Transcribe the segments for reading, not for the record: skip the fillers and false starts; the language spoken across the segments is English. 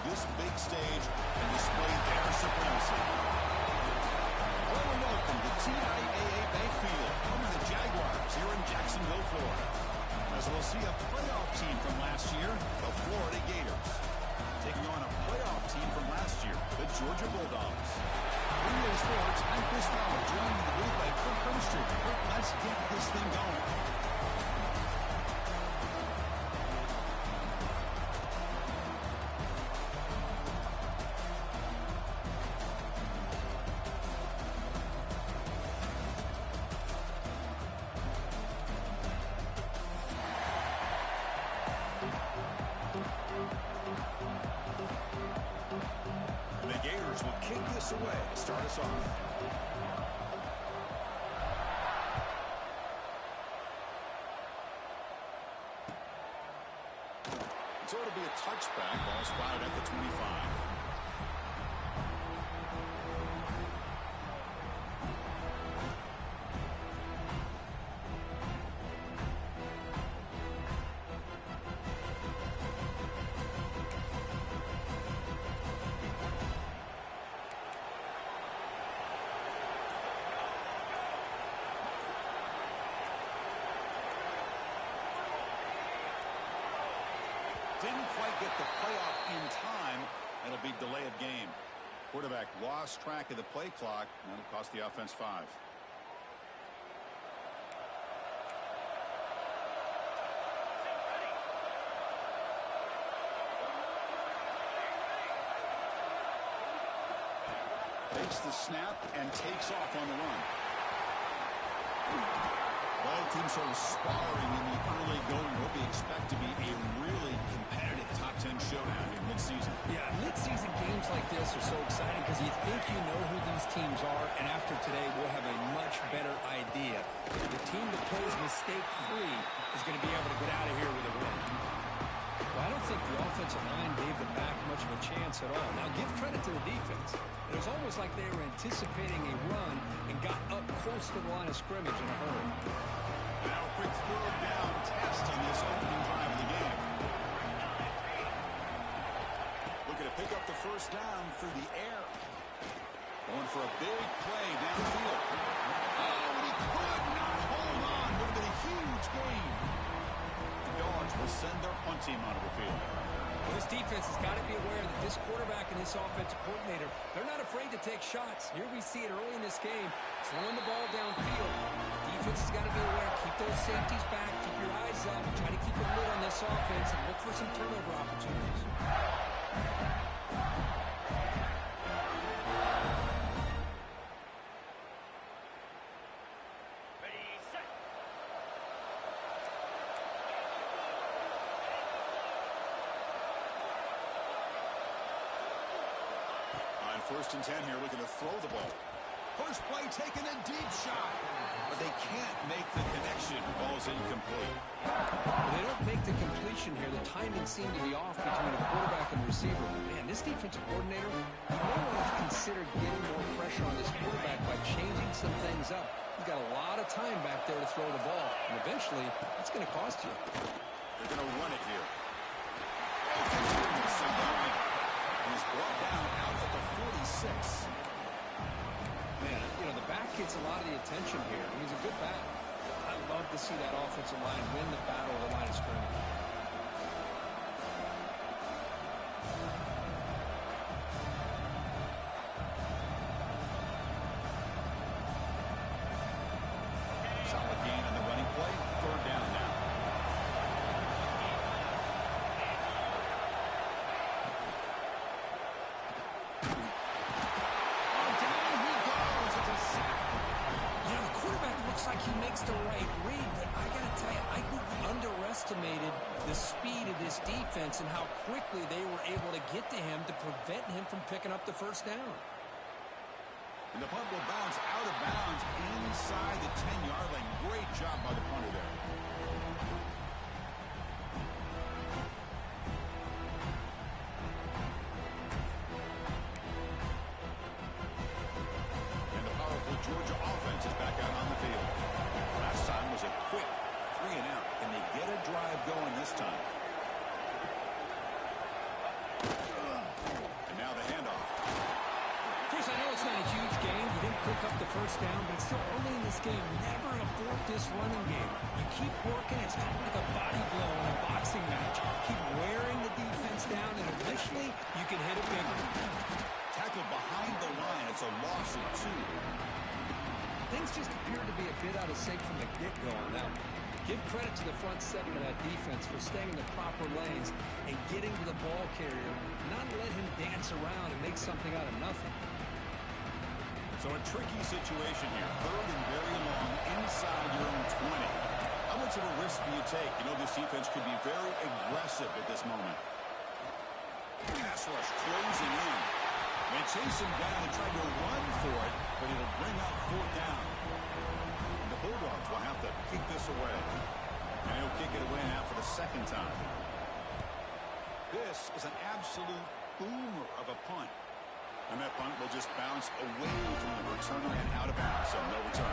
this big stage and display their supremacy. Hello and welcome to TIAA Bank Field, home of the Jaguars here in Jacksonville, Florida. As we'll see a playoff team from last year, the Florida Gators, taking on a playoff team from last year, the Georgia Bulldogs. Radio Sports, I'm Chris Fowler, joined in the booth by Kirk Herbstreit. Kirk, let's get this thing going. Start us off. So it'll be a touchback. Ball spotted at the 25. Didn't quite get the playoff in time. It'll be delay of game. Quarterback lost track of the play clock, and that'll cost the offense 5. Takes the snap and takes off on the run. Both teams sort of sparring in the early going. What we expect to be a really competitive top 10 showdown in midseason. Yeah, midseason games like this are so exciting because you think you know who these teams are, and after today we'll have a much better idea. The team that plays mistake-free is going to be able to get out of here with a win. Well, I don't think the offensive line gave the back much of a chance at all. Now, give credit to the defense. It was almost like they were anticipating a run and got up close to the line of scrimmage in a hurry. Now a quick third down test on this opening drive of the game. Looking to pick up the first down through the air. Going for a big play downfield. Oh, and he could not hold on. Would have been a huge gain. The Dogs will send their punt team onto the field. Well, this defense has got to be aware that this quarterback and this offensive coordinator, they're not afraid to take shots. Here we see it early in this game, throwing the ball downfield. Defense has got to be aware. Keep those safeties back. Keep your eyes up. Try to keep a lid on this offense and look for some turnover opportunities. First and 10 here, looking to throw the ball. First play taken a deep shot, but they can't make the connection. Ball's incomplete. They don't make the completion here. The timing seemed to be off between the quarterback and the receiver. Man, this defensive coordinator, you may want to consider getting more pressure on this quarterback by changing some things up. He's got a lot of time back there to throw the ball, and eventually, it's going to cost you. They're going to run it here. He's brought down out at the 46. Man, you know, the back gets a lot of the attention here. He's a good back. I love to see that offensive line win the battle of the line of scrimmage. Solid gain on the running play. Third down now. Like he makes the right read, but I got to tell you, I think he underestimated the speed of this defense and how quickly they were able to get to him to prevent him from picking up the first down. And the punt will bounce out of bounds inside the 10-yard line. Great job by the punter there. And the powerful Georgia offense is back out on the field. Last time was a quick 3-and-out. Can they get a drive going this time? pick up the first down, but it's still early in this game. Never abort this running game. You keep working. It's kind of like a body blow in a boxing match. Keep wearing the defense down, and eventually you can hit a big one. Tackle behind the line. It's a loss of 2. Things just appear to be a bit out of sync from the get-go on that one. Give credit to the front seven of that defense for staying in the proper lanes and getting to the ball carrier, not let him dance around and make something out of nothing. So a tricky situation here. 3rd and very long inside your own 20. How much of a risk do you take? You know, this defense could be very aggressive at this moment. Pass rush closing in. They chase him down and try to run for it, but it'll bring up 4th down. The Bulldogs will have to kick this away. And he'll kick it away now for the 2nd time. This is an absolute boomer of a punt. And that punt will just bounce away from the returner and out of bounds, so no return.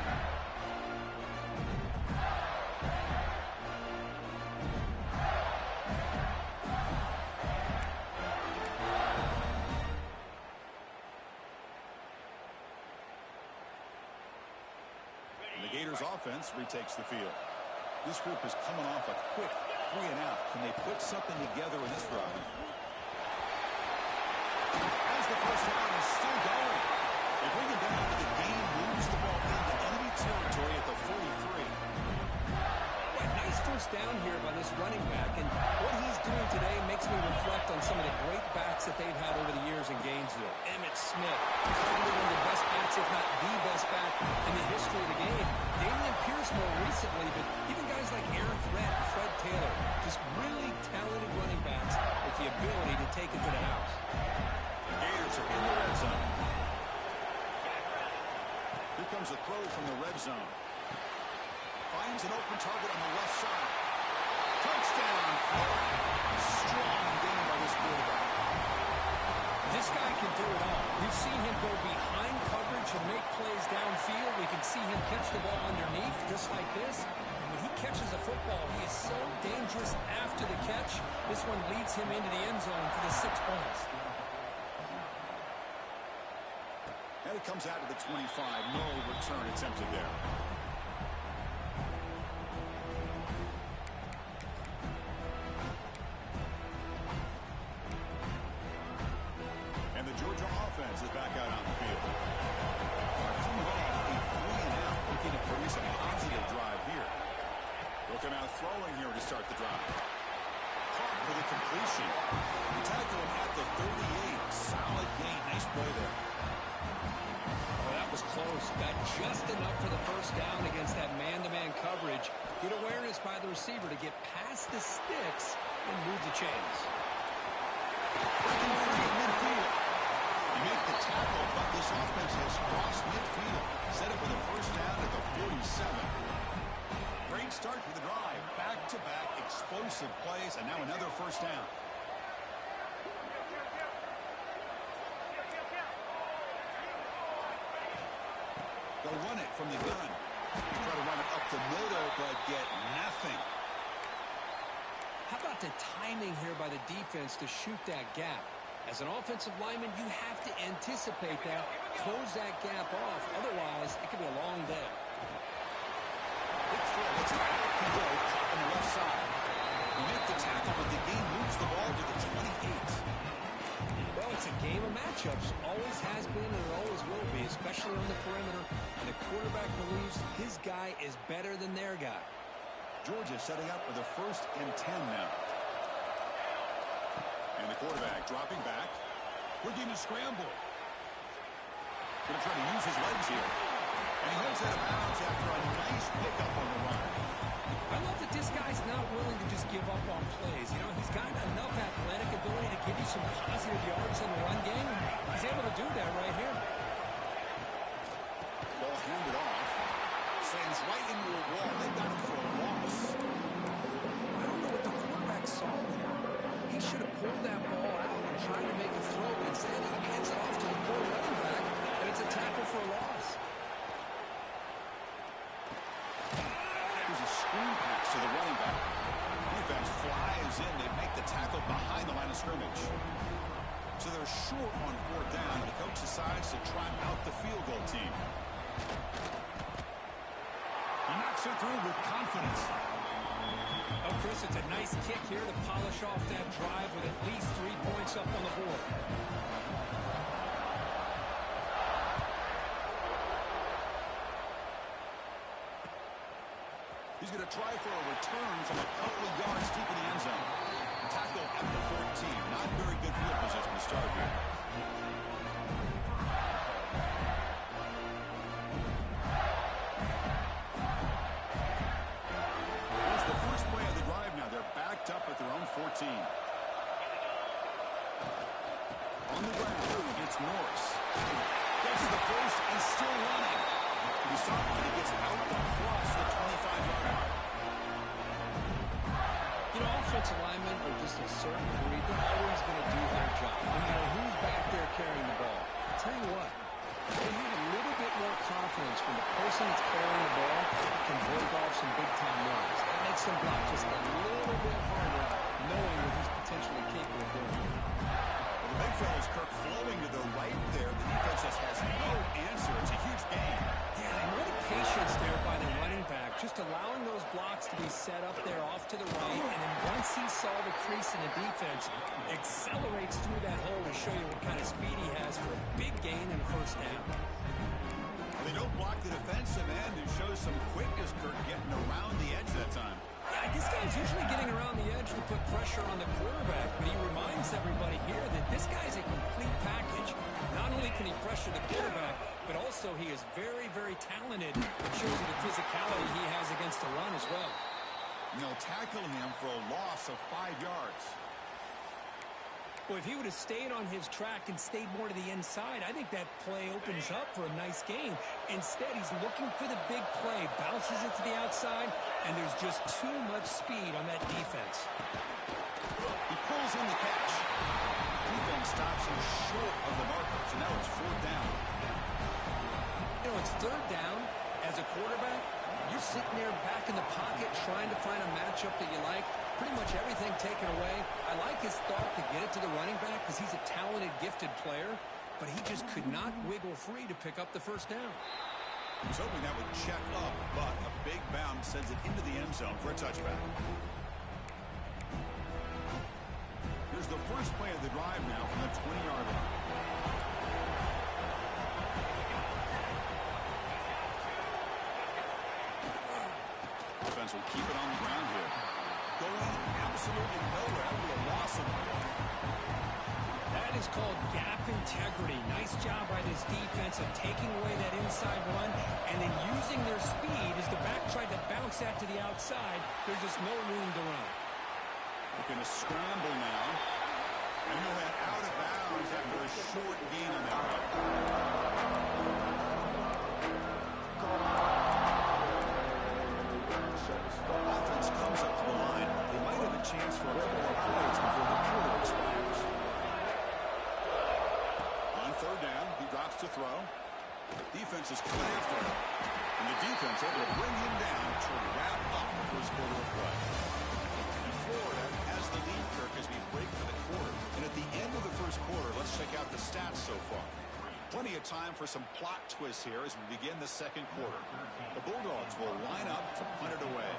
And the Gators offense retakes the field. This group is coming off a quick 3 and out. Can they put something together in this drive? As the first down is still going. They bring it down, the game moves the ball into enemy territory at the 43. Nice first down here by this running back, and what he's doing today makes me reflect on some of the great backs that they've had over the years in Gainesville. Emmitt Smith, probably one of the best backs, if not the best back in the history of the game. Dameon Pierce more recently, but even guys like Aaron Threat and Fred Taylor, just really talented running backs with the ability to take it to the house. The Gators are in the red zone. Here comes a throw from the red zone. Finds an open target on the left side. Touchdown, Florida. Strong game by this quarterback. This guy can do it all. We've seen him go behind coverage and make plays downfield. We can see him catch the ball underneath, just like this. And when he catches the football, he is so dangerous after the catch. This one leads him into the end zone for the 6 points. And it comes out to the 25. No return attempted there. And the Georgia offense is back out on the field. Coming off a 3 and out, looking to produce a positive drive here. They'll come out throwing here to start the drive. Caught for the completion. We tackle him at the 38. Solid gain. Nice play there. Oh, that was close. That just enough for the first down against that man-to-man coverage. Good awareness by the receiver to get past the sticks and move the chains. Breaking free at midfield. You make the tackle, but this offense has crossed midfield. Set up with a first down at the 47. Great start to the drive. Back-to-back explosive plays, and now another first down. They'll run it from the gun. Try to run it up the middle, but get nothing. How about the timing here by the defense to shoot that gap? As an offensive lineman, you have to anticipate that, close that gap off. Otherwise, it could be a long day. Big throw. It's out. He goes on the left side. We make the tackle, but the game moves the ball to the 28. Well, it's a game of matchups. Always has been and it always will be, especially on the perimeter. And the quarterback believes his guy is better than their guy. Georgia setting up with a 1st and 10 now. And the quarterback dropping back. Looking to scramble. Going to try to use his legs here. And he holds out of bounds after a nice pickup on the run. I love that this guy's not willing to just give up on plays. You know, he's got enough athletic ability to give you some positive yards in the run game. He's able to do that right here. Ball handed off. Sends right into a wall. They got him for a loss. I don't know what the quarterback saw there. He should have pulled that ball out and tried to make a throw. Instead, he hands it off to the poor running back, and it's a tackle for a loss. Here's a screen pass to the running back. Defense flies in. They make the tackle behind the line of scrimmage. So they're short on 4th down. The coach decides to try out the field goal team. He knocks it through with confidence. Oh, Chris, it's a nice kick here to polish off that drive with at least 3 points up on the board. He's going to try for a return from a couple of yards deep in the end zone. Tackle at the 14. Not very good field position to start here. Here's the first play of the drive now. They're backed up at their own 14. On the ground, it's Morris. Gets the first and still running. He's stopped when he gets out across the 25-yard line. You know, offensive linemen are just a certain breed. They're always going to do their job, no matter who's back there carrying the ball. I'll tell you what, they have a little bit more confidence when the person that's carrying the ball can break off some big-time runs. That makes them block just a little bit harder, knowing that he's potentially capable of doing it. The big fella's Kirk flowing to the right there. The defense just has no answer. It's a huge gain. Yeah, and what a patience there by the running back, just allowing those blocks to be set up there off to the right, and then once he saw the crease in the defense, accelerates through that hole to show you what kind of speed he has for a big gain and a first down. They don't block the defensive end and shows some quickness, Kirk, getting around the edge that time. Yeah, this guy's usually getting around the edge to put pressure on the quarterback, but he reminds everybody here that this guy's a complete package. Not only can he pressure the quarterback, but also he is very, very talented. It shows you the physicality he has against the run as well. And they'll tackle him for a loss of 5 yards. Well, if he would have stayed on his track and stayed more to the inside, I think that play opens up for a nice gain. Instead, he's looking for the big play, bounces it to the outside, and there's just too much speed on that defense. He pulls in the catch. Defense stops him short of the marker, so now it's 4th down. You know, it's 3rd down. As a quarterback, you're sitting there back in the pocket trying to find a matchup that you like. Pretty much everything taken away. I like his thought to get it to the running back because he's a talented, gifted player, but he just could not wiggle free to pick up the first down. He's hoping that would check up, but a big bounce sends it into the end zone for a touchback. Here's the first play of the drive now from the 20-yard line. Defense will keep it on the ground here. Going absolutely nowhere with a loss of the ball. That is called gap integrity. Nice job by this defense of taking away that inside run and then using their speed as the back tried to bounce that to the outside. There's just no room to run. Looking to scramble now. And he'll head out of bounds after a short gain on that run. Offense comes up to the line. They might have a chance for a couple more plays before the quarter expires. On 3rd down, he drops to throw. Defense is coming after him. And the defense able to bring him down to wrap up the first quarter of play. And Florida has the lead, Kirk, as we break for the quarter. And at the end of the first quarter, let's check out the stats so far. Plenty of time for some plot twists here as we begin the second quarter. The Bulldogs will line up to punt it away.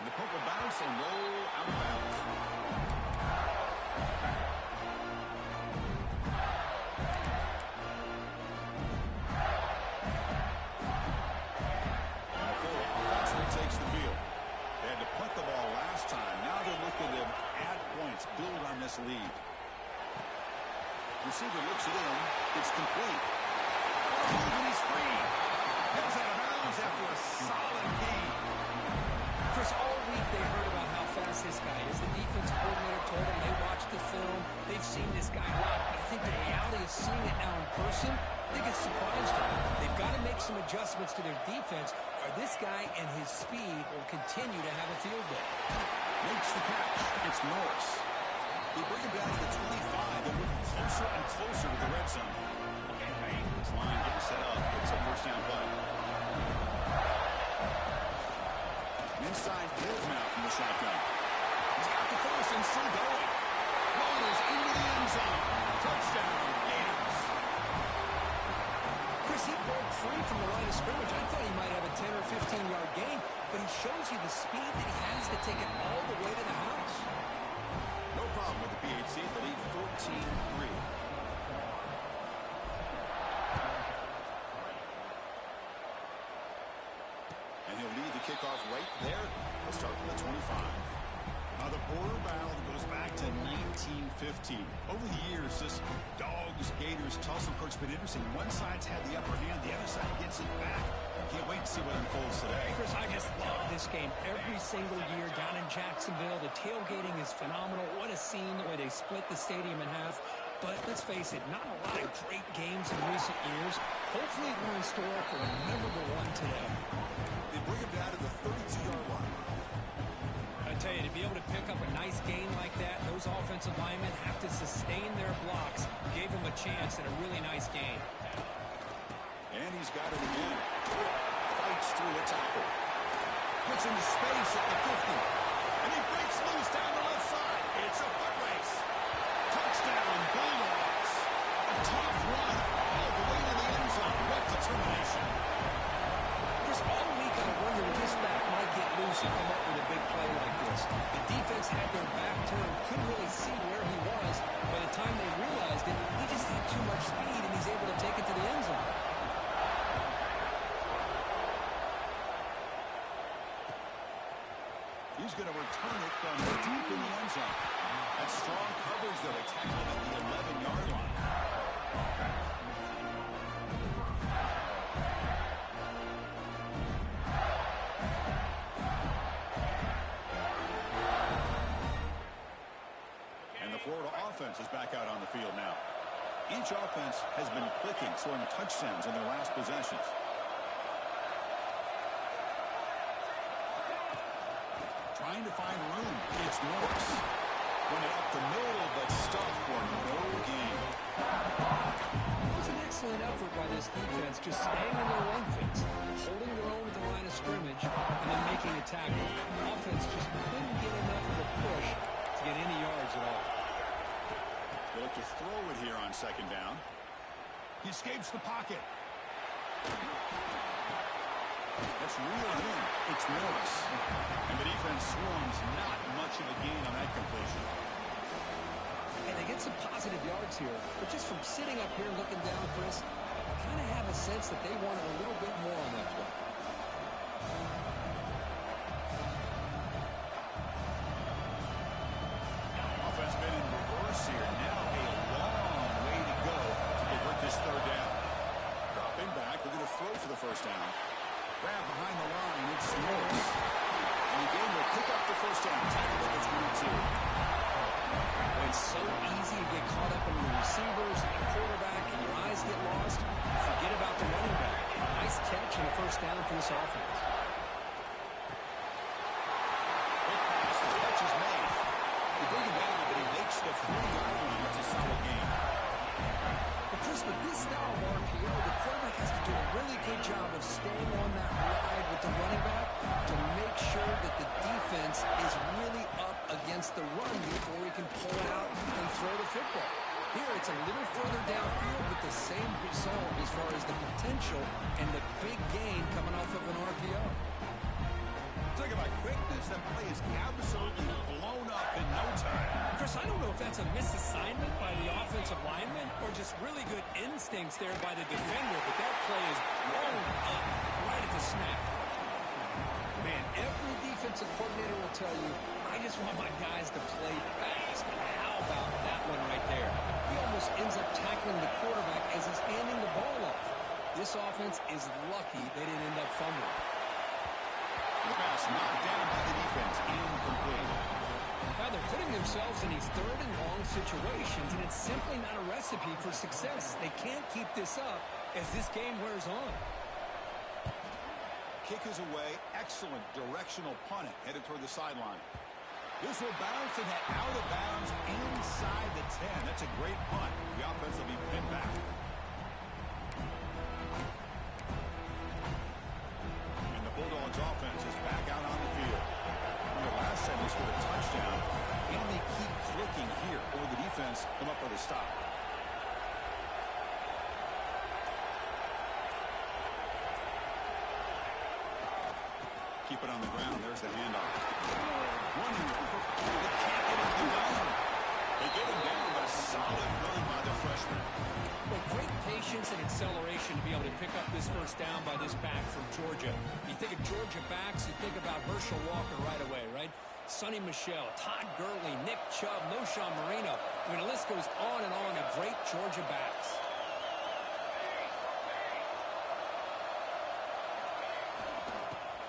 And the punt will bounce and roll out of bounds. And the Florida offense takes the field. They had to punt the ball last time. Now they're looking to add points, build on this lead. Receiver looks it in. It's complete. And he's free. Heads out of bounds after a solid gain. Chris, all week they heard about how fast this guy is. The defense coordinator told them they watched the film. They've seen this guy a lot. But I think the reality of seeing it now in person, I think it's surprised them. They've got to make some adjustments to their defense, or this guy and his speed will continue to have a field day. Makes the catch. It's Morris. They bring him down to the 25. They're moving closer and closer to the red zone. This line getting set up. It's a first down play. Inside give now from the shotgun. He's got the first and still going. Rolls into the end zone. free from the line of scrimmage. I thought he might have a 10 or 15-yard gain, but he shows you the speed that he has to take it all the way to the house. No problem with the PHC. They lead 14-3. And he'll lead the kickoff right there. We'll start from the 25. The border battle goes back to 1915. Over the years, this Dogs, Gators tussle court's been interesting. One side's had the upper hand, the other side gets it back. Can't wait to see what unfolds today. Chris, I just love this game every single year down in Jacksonville. The tailgating is phenomenal. What a scene, the way they split the stadium in half. But let's face it, not a lot of great games in recent years. Hopefully we're in store for a memorable one today. They bring him down to the 32-yard line. I tell you, to be able to pick up a nice gain like that, those offensive linemen have to sustain their blocks. Gave him a chance and a really nice gain. And he's got it again. Fights through a tackle. Gets into space at the 50. And he breaks loose down the left side. It's a foot race. Touchdown, Bulldogs. A tough run all the way to the end zone. What determination. Just all week I wondered if this back might get loose and come up with a big play like this. The defense had their back turned, couldn't really see where he was. By the time they realized it, he just had too much speed and he's able to take it to the end zone. He's going to return it from deep in the end zone. That's strong coverage, though. They tackle it at the 11-yard line. And the Florida offense is back out on the field now. Each offense has been clicking, scoring touchdowns in their last possessions. Trying to find room. It's Morris. Run it up the middle, but stuffed for no gain. It was an excellent effort by this defense, just staying in their run fits, holding their own at the line of scrimmage, and then making a tackle. Offense just couldn't get enough of a push to get any yards at all. They look to throw it here on second down. He escapes the pocket. That's reeled in. It's Morris. And the defense swarms not much of a gain on that completion. And they get some positive yards here, but just from sitting up here looking down, Chris, I kind of have a sense that they wanted a little bit more on that play. Offense been in reverse here. Now a long way to go to convert this third down. Dropping back, they're going to throw for the first down. Grab behind the line, it's Morris. And the game will pick up the first down. Tackle at the 22. It's so easy to get caught up in the receivers and the quarterback, and your eyes get lost. Forget about the running back. Nice catch and a first down for this offense. Quick pass, the catch is made. They bring him down, but he makes the 40-yard line. It's a solid game. But Chris, with this style of RPO, the quarterback has to do a really good job of staying on that ride with the running back to make sure that the defense is really up against the run before he can pull it out and throw the football. Here, it's a little further downfield with the same result as far as the potential and the big gain coming off of an RPO. Talk about quickness, that play is absolutely blown up in no time. Chris, I don't know if that's a misassignment by the offensive lineman or just really good instincts there by the defender, but that play is blown up right at the snap. Man, every defensive coordinator will tell you, I just want my guys to play fast. And how about that one right there? He almost ends up tackling the quarterback as he's handing the ball off. This offense is lucky they didn't end up fumbling. The pass knocked down by the defense, incomplete. Now they're putting themselves in these third and long situations, and it's simply not a recipe for success. They can't keep this up as this game wears on. Kick is away. Excellent directional punt headed toward the sideline. This will bounce and head out of bounds inside the 10. That's a great punt. The offense will be pinned back. And the Bulldogs offense is back out on the field. In the last time they scored a touchdown, and they keep clicking here. Or the defense come up with a stop. keep it on the ground. There's the handoff. One they can't get him down. They get him down, but a solid run by the freshman. Well, great patience and acceleration to be able to pick up this first down by this back from Georgia. You think of Georgia backs, you think about Herschel Walker right away, right? Sonny Michel, Todd Gurley, Nick Chubb, Knowshon Moreno. I mean, the list goes on and on of great Georgia backs.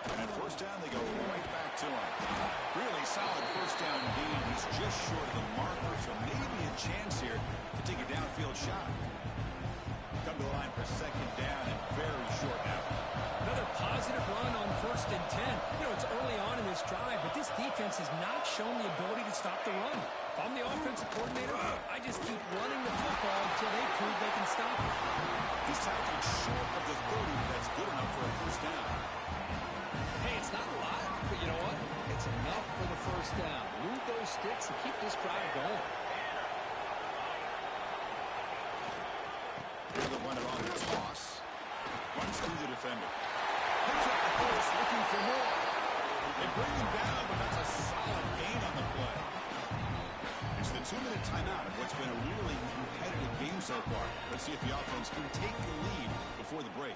And at first down, they go right back to him. Really solid first down gain. He's just short of the marker, so maybe a chance here to take a downfield shot. Come to the line for second down and very short now. Another positive run on 1st and 10. You know, it's early on in this drive, but this defense has not shown the ability to stop the run. If I'm the offensive coordinator, I just keep running the football until they prove they can stop it. He's tackled short of the 30, but that's good enough for a first down. Hey, it's not a lot, but you know what? It's enough for the first down. Move those sticks and keep this drive going. Here's the runner on the toss. Runs through the defender. Picks up the force, looking for more. They bring him down, but that's a solid gain on the play. It's the 2-minute timeout of what's been a really competitive game so far. Let's see if the offense can take the lead before the break.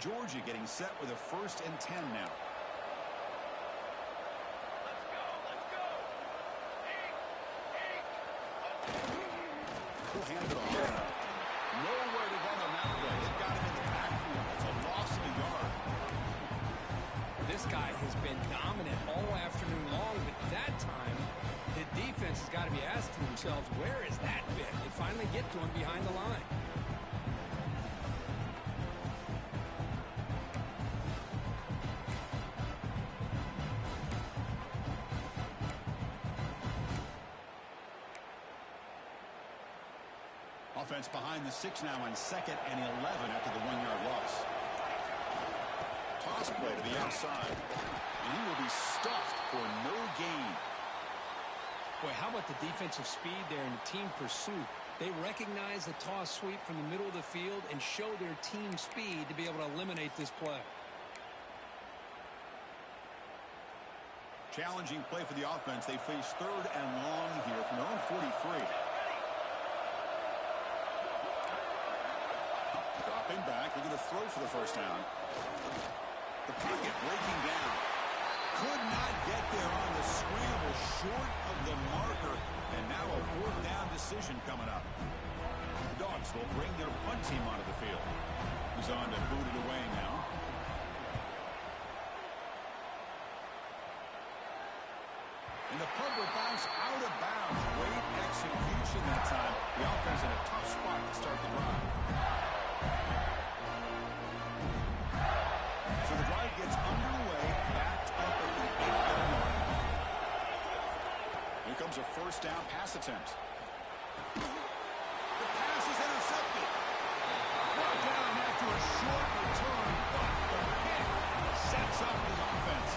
Georgia getting set with a 1st and 10 now. We'll hand it off. Nowhere to go on that play. They've got him in the backfield. It's a loss of a yard. This guy has been dominant all afternoon long, but that time, the defense has got to be asking themselves, where is that bit? They finally get to him behind the line. Offense behind the 6 now on 2nd and 11 after the 1-yard loss. Toss play to the outside. And he will be stuffed for no gain. Boy, how about the defensive speed there in the team pursuit? They recognize the toss sweep from the middle of the field and show their team speed to be able to eliminate this play. Challenging play for the offense. They face 3rd and long here from their own 43. Dropping back, looking to throw for the first down. The pocket breaking down. Could not get there on the scramble, short of the marker. And now a 4th down decision coming up. The Dogs will bring their punt team onto the field. He's on to boot it away now. And the punt will bounce out of bounds. Great execution that time. The offense in a tough spot to start the drive. So the drive gets underway, backed up at the 8-yard line. Here comes a first down pass attempt. The pass is intercepted. Brought down after a short return, but the pick sets up his offense.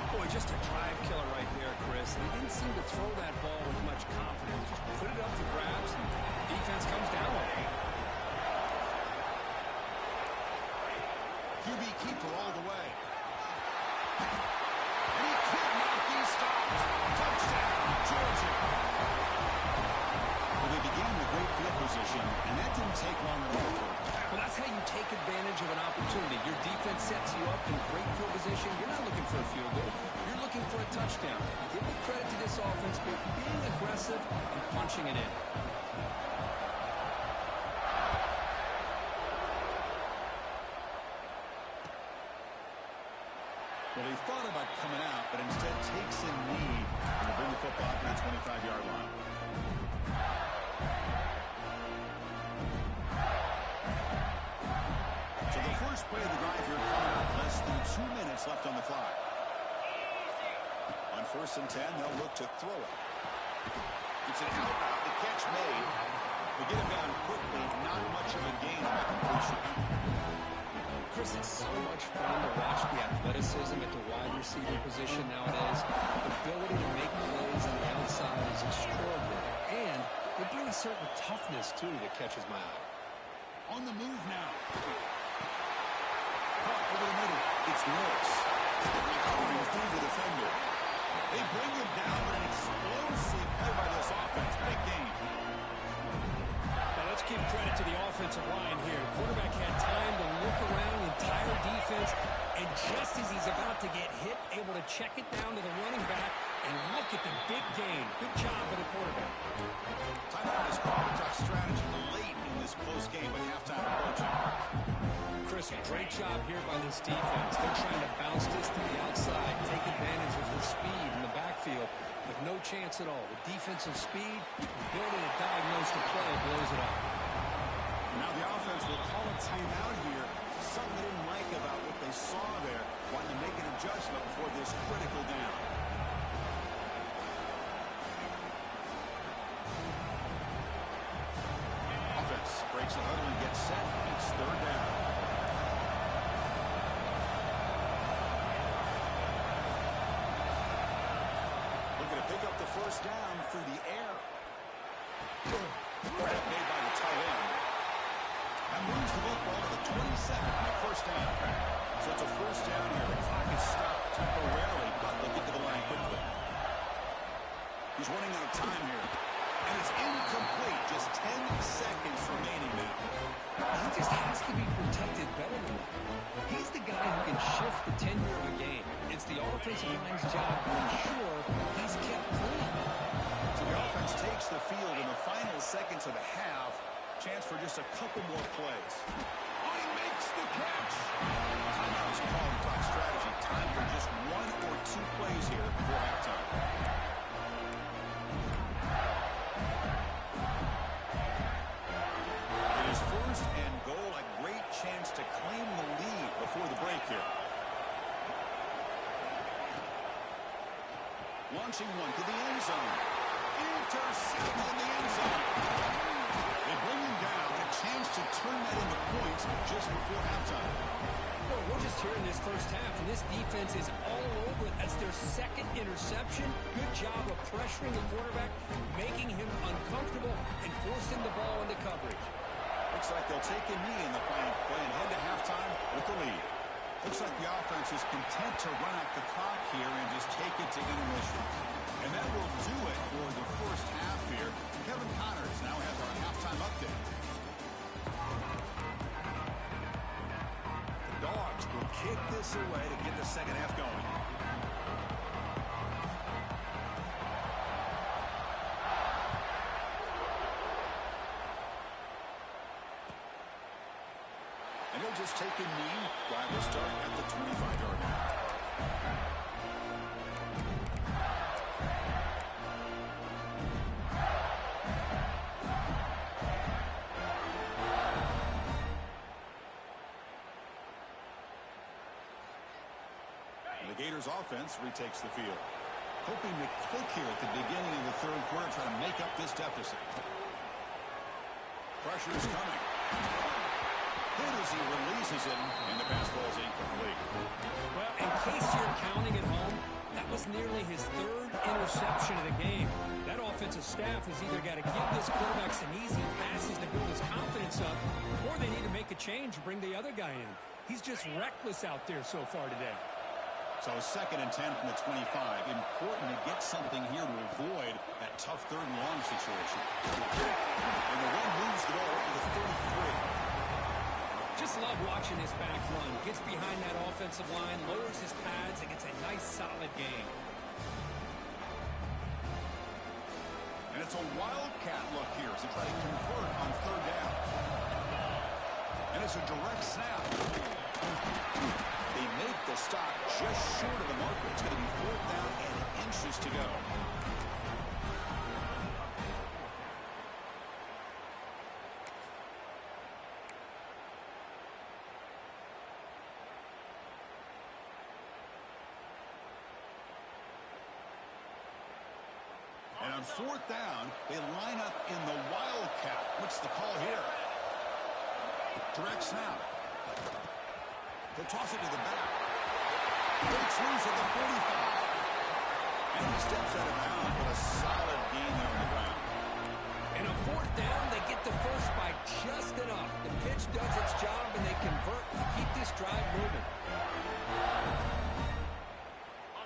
Boy, just a drive killer right there, Chris. They didn't seem to throw that ball with much confidence. Just put it up for grabs, and the defense comes down with it. QB keeper all the way. And he could not be stopped. Touchdown, Georgia. Well, they began with great field position, and that didn't take long at all. Well, that's how you take advantage of an opportunity. Your defense sets you up in great field position. You're not looking for a field goal. You're looking for a touchdown. Give me credit to this offense for being aggressive and punching it in. Well, he thought about coming out, but instead takes a knee and will bring the football to the 25-yard line. So the first play of the drive here coming up, less than 2 minutes left on the clock. On 1st and 10, they'll look to throw it. It's an out route, the catch made. They get him down quickly, not much of a gain on that completion. Chris, it's so much fun to watch the athleticism at the wide receiver position nowadays. The ability to make plays on the outside is extraordinary. And they bring a certain toughness, too, that catches my eye. On the move now. Caught over the middle. It's Norris. Recovering through the defender. They bring him down with an explosive play by this offense. Big game. Now let's give credit to the offensive line here. Quarterback had time to look around the entire defense, and just as he's about to get hit, able to check it down to the running back, and look at the big gain. Good job by the quarterback. Timeout is called to talk strategy late in this close game with halftime approaching. Chris, great job here by this defense. They're trying to bounce this to the outside, take advantage of the speed in the backfield, but no chance at all. The defensive speed, building a diagnosed play, blows it up. Now the offense will call a timeout here. Something they didn't like about what they saw there. Wanting to make an adjustment before this critical down. Offense breaks the huddle and gets set. It's third down. Looking to pick up the first down through the air. Grab made by the tight end. That moves the football to the 27 on the first down. So it's a first down here. The clock is stopped temporarily, but they'll get to the line quickly. He's running out of time here. And it's incomplete. Just 10 seconds remaining now. He just has to be protected better than that. He's the guy who can shift the tenure of a game. It's the offensive line's job to ensure he's kept clean. So the offense takes the field in the final seconds of the half. Chance for just a couple more plays. Oh, he makes the catch. Timeout is called to talk strategy. Time for just one or two plays here before halftime. It is first and goal. A great chance to claim the lead before the break here. Launching one to the end zone. Intercepted in the end zone. They bring him down. A chance to turn that into points just before halftime. Well, we're just here in this first half, and this defense is all over it. That's their second interception. Good job of pressuring the quarterback, making him uncomfortable, and forcing the ball into coverage. Looks like they'll take a knee in the final play and head to halftime with the lead. Looks like the offense is content to run out the clock here and just take it to intermission. And that will do it for the first half here. Kevin Connors now has our halftime update. The Dogs will kick this away to get the second half going. And he'll just take a knee. Drive will start at the 25-yard line. The Gators offense retakes the field. Hoping to click here at the beginning of the third quarter, trying to make up this deficit. Pressure is coming. Hit as he releases it, and the pass ball is incomplete. Well, in case you're counting at home, that was nearly his third interception of the game. That offensive staff has either got to give this quarterback some easy passes to build his confidence up, or they need to make a change and bring the other guy in. He's just reckless out there so far today. So 2nd and 10 from the 25. Important to get something here to avoid that tough third and long situation. And the run moves the ball up to the 33. Just love watching this back run. Gets behind that offensive line, lowers his pads, and gets a nice solid gain. And it's a wildcat look here as they try to convert on third down. And it's a direct snap. They make the stop just short of the marker. It's going to be 4th down and inches to go. And on 4th down, they line up in the wildcat. What's the call here? Direct snap. They'll toss it to the back. Breaks loose at the 45. And he steps out of bounds with a solid gain there on the ground. And on fourth down, they get the first by just enough. The pitch does its job, and they convert to keep this drive moving.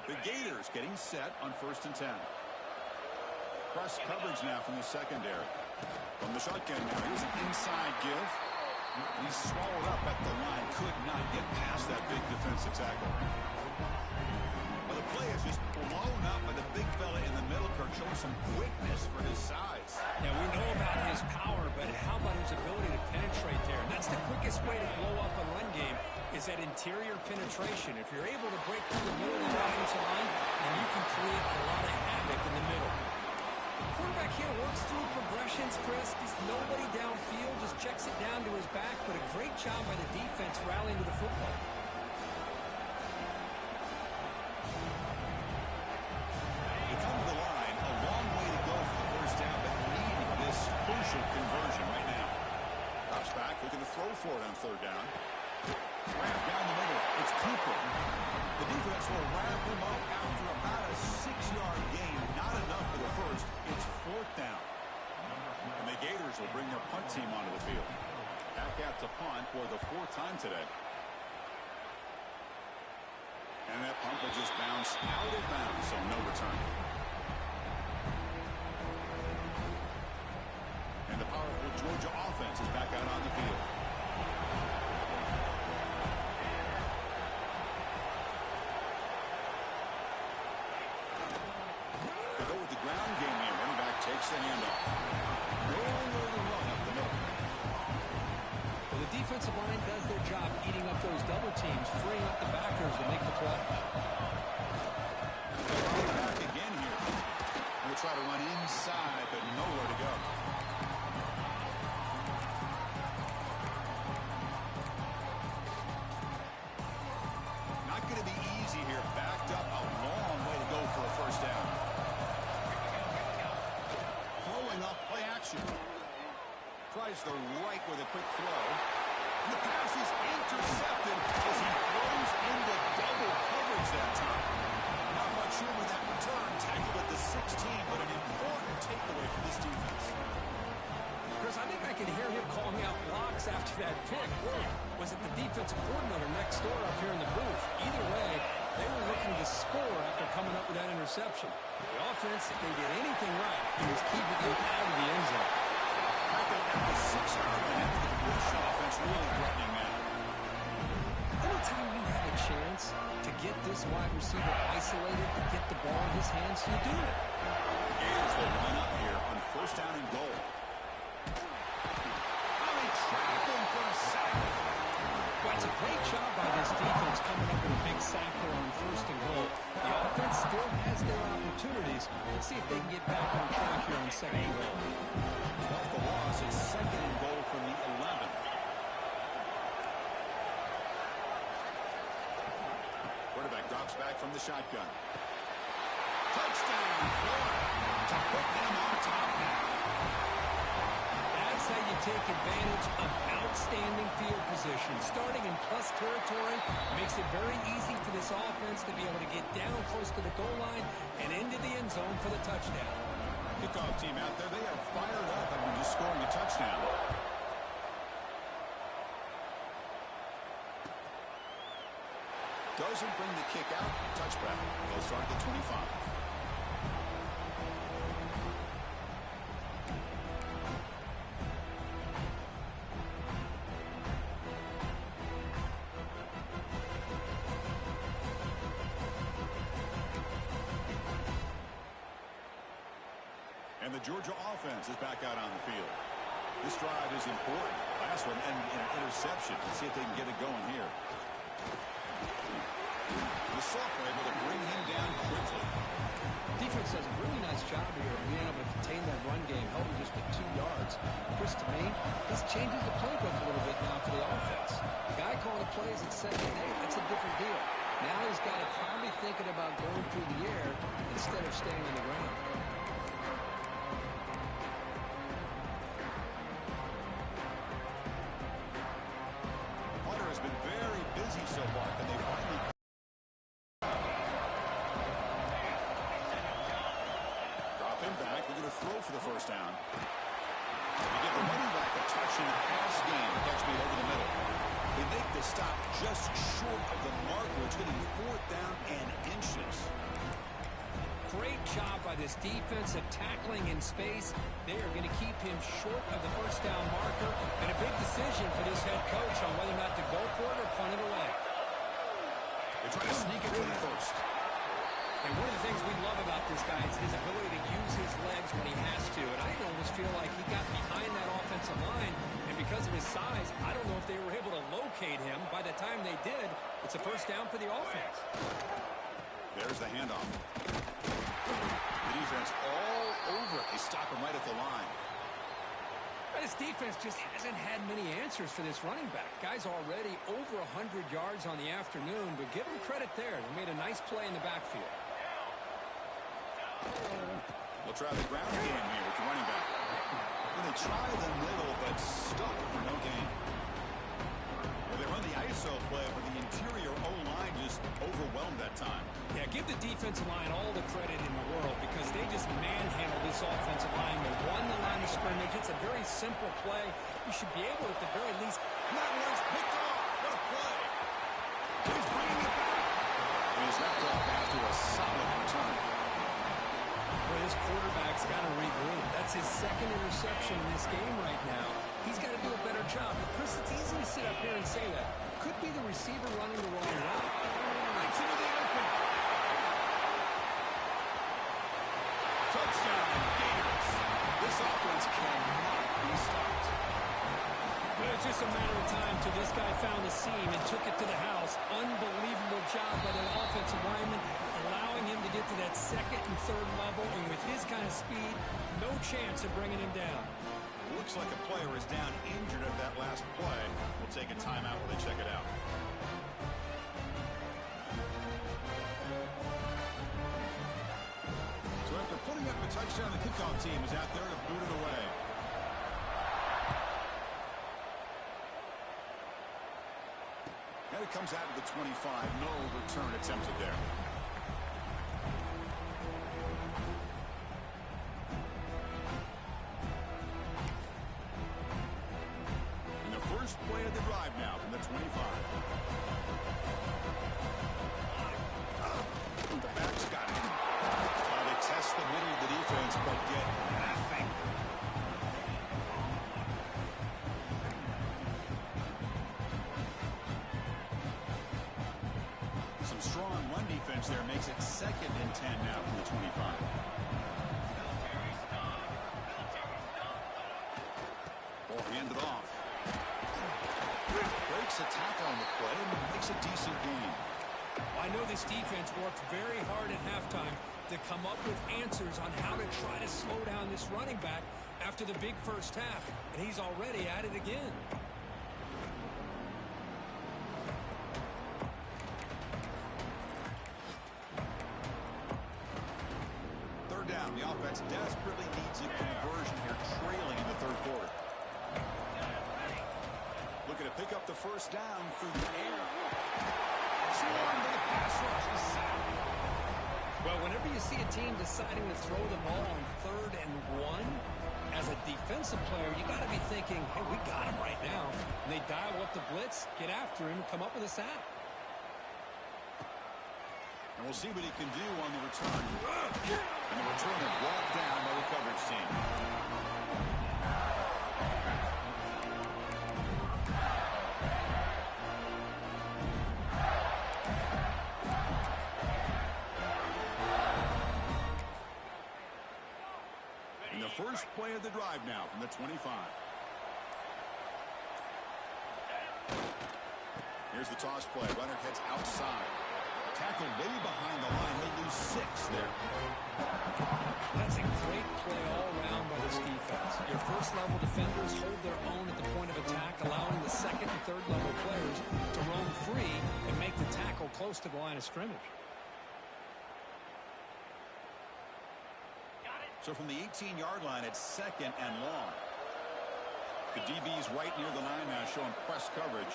The Gators getting set on 1st and 10. Press coverage now from the secondary. From the shotgun now, here's an inside give. He's swallowed up at the line. Could not get past that big defensive tackle. Well, the play is just blown up by the big fella in the middle. Kirk showing some quickness for his size. Yeah, we know about his power, but how about his ability to penetrate there? And that's the quickest way to blow up a run game, is that interior penetration. If you're able to break through the middle of the offensive line, then you can create a lot of havoc in the middle. Quarterback here works through progressions, Chris. Just nobody downfield, just checks it down to his back, but a great job by the defense rallying to the football. They come to the line, a long way to go for the first down, but needing this crucial conversion right now. Drops back, looking to throw for it on 3rd down. Wrap down the middle. It's Cooper. The defense will wrap him up after about a 6-yard gain. Not enough for the first. It's 4th down. And the Gators will bring their punt team onto the field. Back out to punt for the 4th time today. And that punt will just bounce out of bounds, so no return. And the powerful Georgia offense is back out on the field. Takes the handoff. Rolling over the run up the middle. Well, the defensive line does their job eating up those double teams, freeing up the backers to make the play. They're back again here. We'll try to run inside, but nowhere to go. Not going to be easy here. Backed up a long way to go for a first down. Up play action. Tries the right with a quick throw. And the pass is intercepted as he throws into double coverage that time. Not much room with that return. Tackled at the 16, but an important takeaway for this defense. Chris, I think I can hear him calling out blocks after that pick. Or was it the defensive coordinator next door up here in the booth? Either way, they were looking to score after coming up with that interception. The offense, if they did anything right, it was keeping them out of the end zone. At the 6-yard line, the Bush offense really threatening now. Anytime you have a chance to get this wide receiver isolated, to get the ball in his hands, you do it. Gators will line up here on 1st down and goal. They trap him for a sack. Well, it's a great job by this defense coming up with a big sack there on 1st and goal. The offense still has their opportunities. Let's see if they can get back on track here on 2nd and goal. Well, the loss is 2nd and goal from the 11. Quarterback drops back from the shotgun. Touchdown, Florida, to put them on top now. That's how you take advantage of outstanding field position. Starting in plus territory makes it very easy for this offense to be able to get down close to the goal line and into the end zone for the touchdown. Kickoff team out there, they are fired up after just scoring a touchdown. Doesn't bring the kick out. Touchback. They'll start at the 25. And the Georgia offense is back out on the field. This drive is important. Last one ended in an interception. Let's see if they can get it going here. The Sophomore able to bring him down quickly. Defense does a really nice job here of being able to contain that run game, held him just at 2 yards. Chris, to me, this changes the playbook a little bit now for the offense. The guy calling the plays at 2nd and 8, that's a different deal. Now he's got to probably thinking about going through the air instead of staying on the ground. Hunter has been very busy so far. Can they finally... Drop him back. We're going to throw for the first down. You give the running back a touch in the pass game. Catch me over the middle. They make the stop just short of the marker. It's getting 4th down and inches. Great job by this defense of tackling in space. They are going to keep him short of the first down marker. And a big decision for this head coach on whether or not to go for it or punt it away. They're trying to sneak it for the first. And one of the things we love about this guy is his ability to use his legs when he has to. And I almost feel like he got behind that offensive line. And because of his size, I don't know if they were able to locate him. By the time they did, it's a first down for the offense. There's the handoff. The defense all over. They stop him right at the line. This defense just hasn't had many answers for this running back. Guy's already over 100 yards on the afternoon, but give him credit there. They made a nice play in the backfield. We'll try the ground game here with the running back. And they try the middle, but stuck for no gain. Well, they run the ISO play, but the interior O-line just overwhelmed that time. Yeah, give the defensive line all the credit in the world because they just manhandled this offensive line. They won the line of scrimmage. It's a very simple play. You should be able, at the very least, Maryland's picked off. What a play. He's bringing it back. And he's wrapped up after a solid return. Boy, this quarterback's got to regroup. That's his second interception in this game right now. He's got to do a better job. But, Chris, it's easy to sit up here and say that. Could be the receiver running the wrong route. Right into the open. Touchdown, Gators. This offense cannot be stopped. Well, it's just a matter of time till this guy found the seam and took it to the house. Unbelievable job by the offensive lineman, allowing him to get to that second and third level. And with his kind of speed, no chance of bringing him down. Looks like a player is down injured at that last play. We'll take a timeout while they check it out. So after putting up a touchdown, the kickoff team is out there to boot it away. And it comes out of the 25. No return attempted there. And the first play of the drive now from the 25. The back's got it. They test the middle of the defense, but get nothing. Some strong run defense there makes it 2nd and 10 now from the 25. Ball handed off. Breaks a tackle on the play and makes a decent gain. I know this defense worked very hard at halftime to come up with answers on how to try to slow down this running back after the big first half, and he's already at it again. Third down, the offense desperately needs a conversion here, trailing in the third quarter. Looking to pick up the first down through the air. Swarmed by the pass rush is sacked. Well, whenever you see a team deciding to throw the ball on 3rd and 1, as a defensive player, you got to be thinking, hey, we got him right now. And they dial up the blitz, get after him, and come up with a sack. And we'll see what he can do on the return. And the returner brought down by the coverage team. And the first play of the drive now from the 25. Here's the toss play. Runner heads outside. Tackle way behind the line. He'll lose 6 there. That's a great play all around by this defense. Your first-level defenders hold their own at the point of attack, allowing the second and third-level players to roam free and make the tackle close to the line of scrimmage. So from the 18-yard line, it's 2nd and long. The DB's right near the line now, showing press coverage.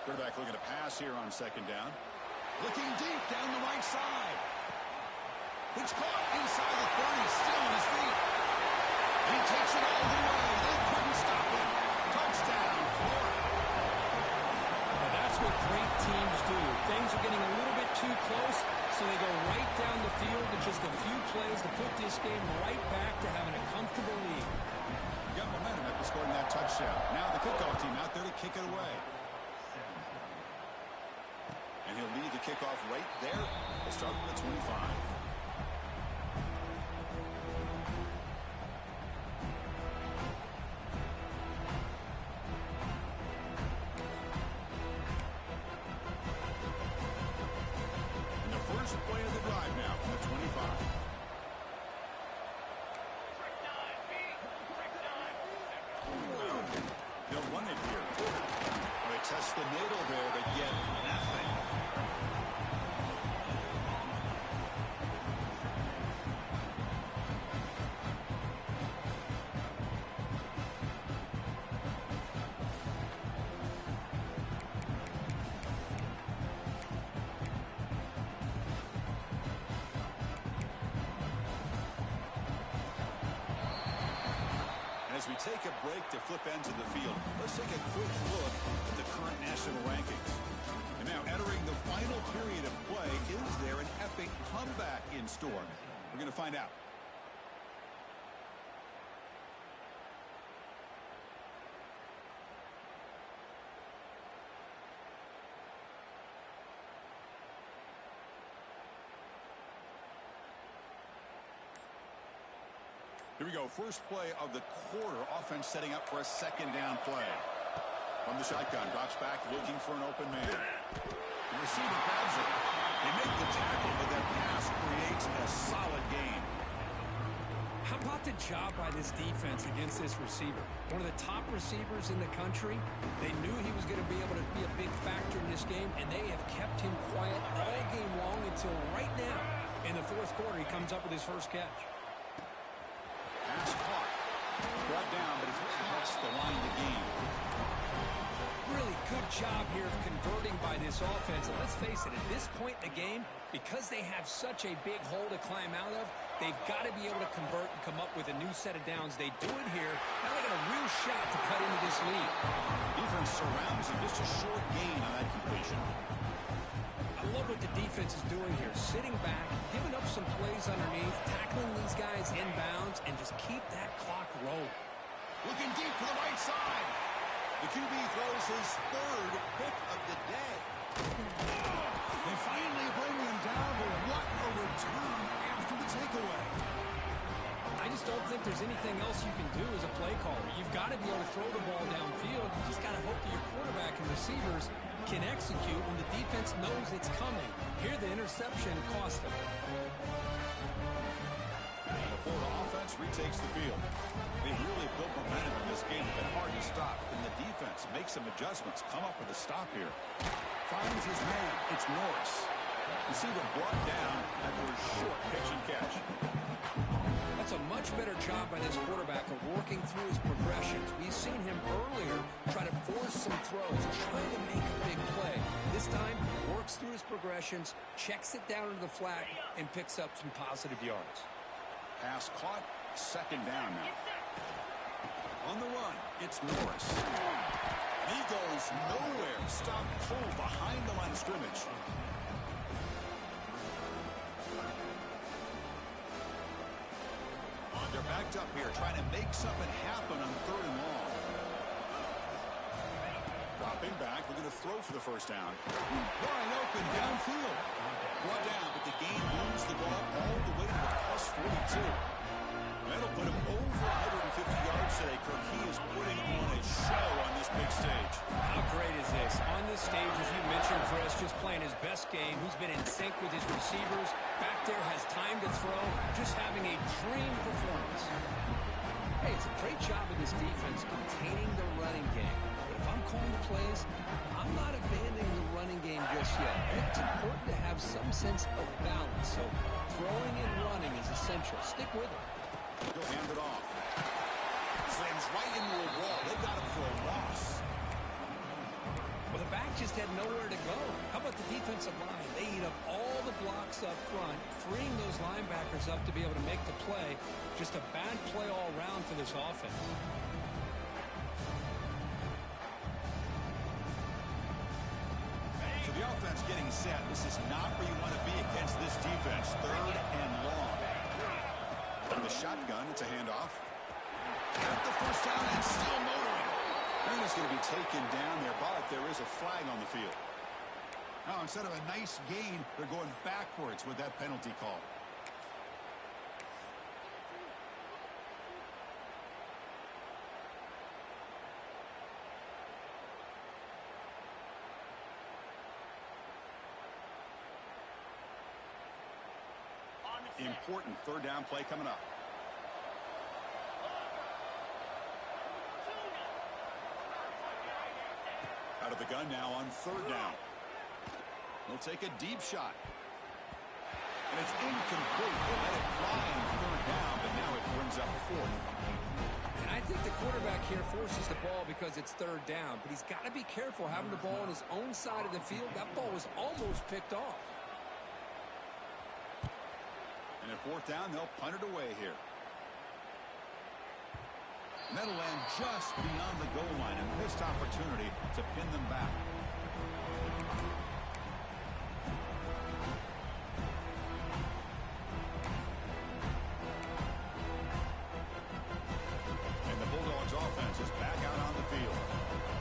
Quarterback looking to pass here on 2nd down. Looking deep down the right side. It's caught inside the 30, still on his feet. And he takes it all the way. great teams do. Things are getting a little bit too close, so they go right down the field with just a few plays to put this game right back to having a comfortable lead. Got momentum after scoring that touchdown. Now the kickoff team out there to kick it away. And he'll lead the kickoff right there. We'll start from the 25. First play of the drive now from the 25. They'll run it here. They test the middle there, but yet nothing. As we take a break to flip ends of the field, let's take a quick look at the current national rankings. And now entering the final period of play, is there an epic comeback in store? We're going to find out. Here we go. First play of the quarter. Offense setting up for a second down play. From the shotgun. Drops back looking for an open man. The receiver grabs it. They make the tackle, but that pass creates a solid gain. How about the job by this defense against this receiver? One of the top receivers in the country. They knew he was going to be able to be a big factor in this game, and they have kept him quiet all game long until right now. In the fourth quarter, he comes up with his first catch. Pass caught. Brought down, but it's past the line of the game. Really good job here of converting by this offense. And let's face it, at this point in the game, because they have such a big hole to climb out of, they've got to be able to convert and come up with a new set of downs. They do it here. Now they got a real shot to cut into this lead. Defense surrounds him. Just a short gain on that completion. I love what the defense is doing here. Sitting back, giving up some plays underneath, tackling these guys inbounds, and just keep that clock rolling. Looking deep to the right side. The QB throws his third pick of the day. They finally bring him down, but what a return after the takeaway. I just don't think there's anything else you can do as a play caller. You've got to be able to throw the ball downfield. You just got to hope that your quarterback and receivers can execute when the defense knows it's coming. Here, the interception cost them. The Florida offense retakes the field. They really built momentum in this game. It's been hard to stop. And the defense makes some adjustments. Come up with a stop here. Finds his man. It's Norris. Receiver brought down after a short pitch and catch. That's a much better job by this quarterback of working through his progressions. We've seen him earlier try to force some throws, trying to make a big play. This time, works through his progressions, checks it down into the flat, and picks up some positive yards. Pass caught. Second down now. On the run, it's Norris. He goes nowhere. Stop cold behind the line of scrimmage. They're backed up here, trying to make something happen on third and long. Dropping back, we're going to throw for the first down. Wide open downfield. Brought down, but the game moves the ball all the way to the plus 42. That'll put him over 150 yards today, Kirk. He is putting on a show on this big stage. How great is this? On this stage, as you mentioned, Chris, just playing his best game. He's been in sync with his receivers. Back there, has time to throw. Just having a dream performance. Hey, it's a great job of this defense containing the running game. But if I'm calling the plays, I'm not abandoning the running game just yet. It's important to have some sense of balance. So throwing and running is essential. Stick with it. He'll hand it off. Slams right into a wall. They got him for a loss. Well, the back just had nowhere to go. How about the defensive line? They eat up all the blocks up front, freeing those linebackers up to be able to make the play. Just a bad play all around for this offense. getting set. This is not where you want to be against this defense. Third and long. From the shotgun, it's a handoff. Got the first down and still motoring. And he's going to be taken down there, but there is a flag on the field. Now, instead of a nice gain, they're going backwards with that penalty call. Important third down play coming up. Out of the gun now on third down. He'll take a deep shot. And it's incomplete. He'll let it fly on third down, but now it brings up fourth. And I think the quarterback here forces the ball because it's third down, but he's got to be careful having the ball on his own side of the field. That ball was almost picked off. And at fourth down, they'll punt it away here. And that'll land just beyond the goal line. A missed opportunity to pin them back. And the Bulldogs offense is back out on the field.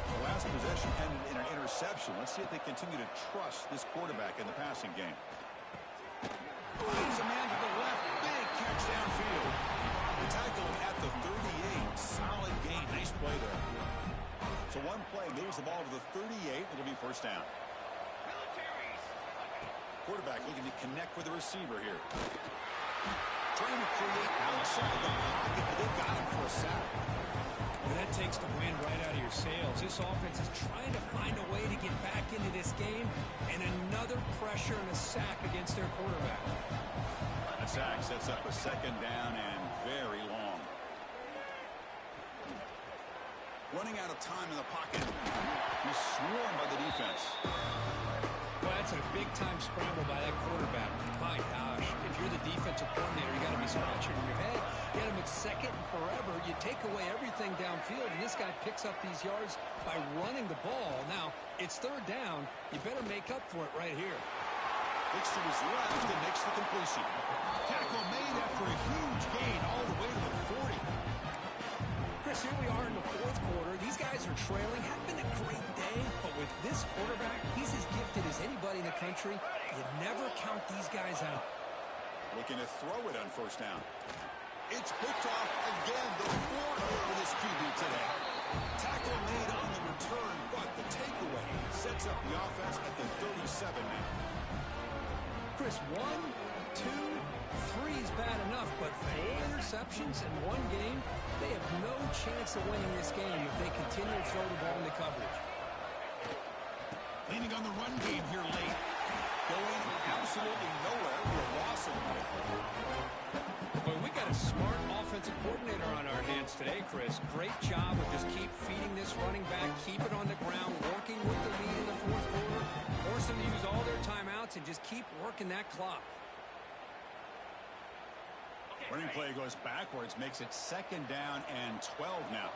The last possession ended in an interception. Let's see if they continue to trust this quarterback in the passing game. Finds a man to the left. Big catch downfield. The tackle at the 38. Solid gain. Nice play there. So one play moves the ball to the 38. It'll be first down. Quarterback looking to connect with the receiver here. Trying to create outside the pocket, but they've got him for a sack. Well, that takes the wind right out of your sails. This offense is trying to find a way to get back into this game, and another pressure and a sack against their quarterback. A sack sets up a second down and very long. Running out of time in the pocket. He's swarmed by the defense. Well, that's a big-time scramble by that quarterback. My gosh, if you're the defensive coordinator, you got to be scratching your head. Get him at second and forever. You take away everything downfield, and this guy picks up these yards by running the ball. Now, it's third down. You better make up for it right here. Looks to his left and makes the completion. Tackle made after a huge gain all the way to the 40. Chris, here we are in the fourth quarter. These guys are trailing. Had been a great day, but with this quarterback, he's as gifted as anybody in the country. You never count these guys out. Looking to throw it on first down. It's picked off again. The fourth for this QB today. Tackle made on the return, but the takeaway sets up the offense at the 37 now. Chris, 1, 2, 3 is bad enough, but 4 interceptions in one game, they have no chance of winning this game if they continue to throw the ball into coverage. Leaning on the run game here late. Going absolutely nowhere with a loss of the But we got a smart offensive coordinator on our hands today, Chris. Great job of just keep feeding this running back, keep it on the ground, working with the lead in the fourth quarter, force them to use all their timeouts, and just keep working that clock. Running play goes backwards, makes it second down and 12 now.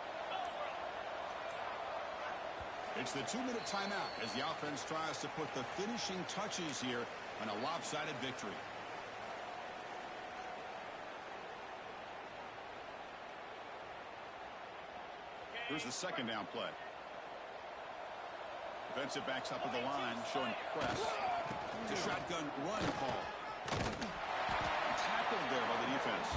It's the 2-minute timeout as the offense tries to put the finishing touches here on a lopsided victory. Here's the second down play. Defensive backs up at the line, showing press. It's a shotgun run call. Tackled there by the defense.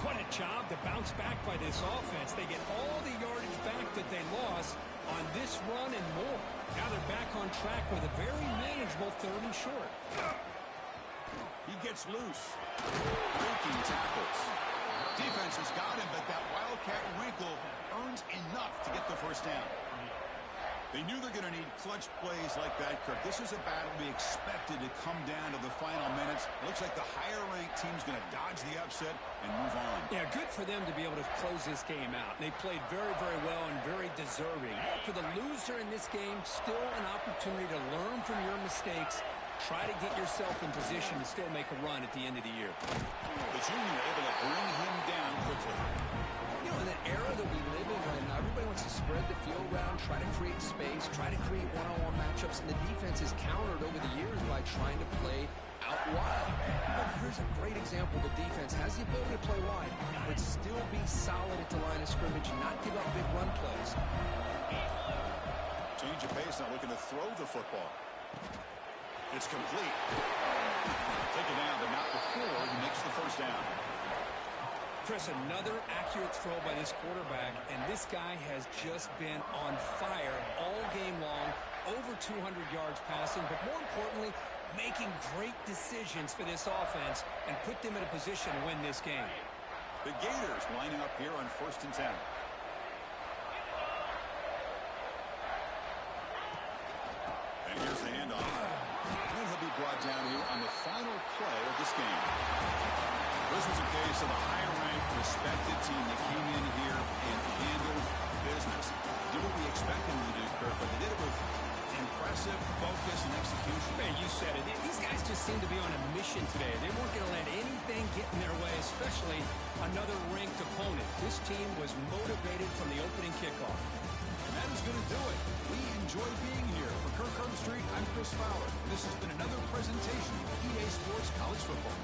What a job to bounce back by this offense. They get all the yardage back that they lost on this run and more. Now they're back on track with a very manageable third and short. He gets loose. Breaking tackles. Defense has got him, but that Wildcat wrinkle earns enough to get the first down. They knew they're going to need clutch plays like that, Kirk. This is a battle we expected to come down to the final minutes. Looks like the higher-ranked team's going to dodge the upset and move on. Yeah, good for them to be able to close this game out. They played very, very well and very deserving. For the loser in this game, still an opportunity to learn from your mistakes. Try to get yourself in position to still make a run at the end of the year. The junior able to bring him down quickly. You know, in that era that we live in right now, everybody wants to spread the field around, try to create create space, try to create one-on-one matchups, and the defense has countered over the years by trying to play out wide. But here's a great example. The defense has the ability to play wide, but still be solid at the line of scrimmage and not give up big run plays. Change of pace, now looking to throw the football. It's complete. Take it down, but not before he makes the first down. Chris, another accurate throw by this quarterback, and this guy has just been on fire all game long, over 200 yards passing, but more importantly, making great decisions for this offense and put them in a position to win this game. The Gators lining up here on 1st and 10. And here's the handoff. And he'll be brought down here on the final play of this game. This was a case of a higher-ranked, respected team that came in here and handled business. Did what we expected them to do, Kirk, but they did it with impressive focus and execution. Man, you said it. These guys just seem to be on a mission today. They weren't going to let anything get in their way, especially another ranked opponent. This team was motivated from the opening kickoff. And that is going to do it. We enjoy being here. For Kirk Herbstreit, I'm Chris Fowler. This has been another presentation of EA Sports College Football.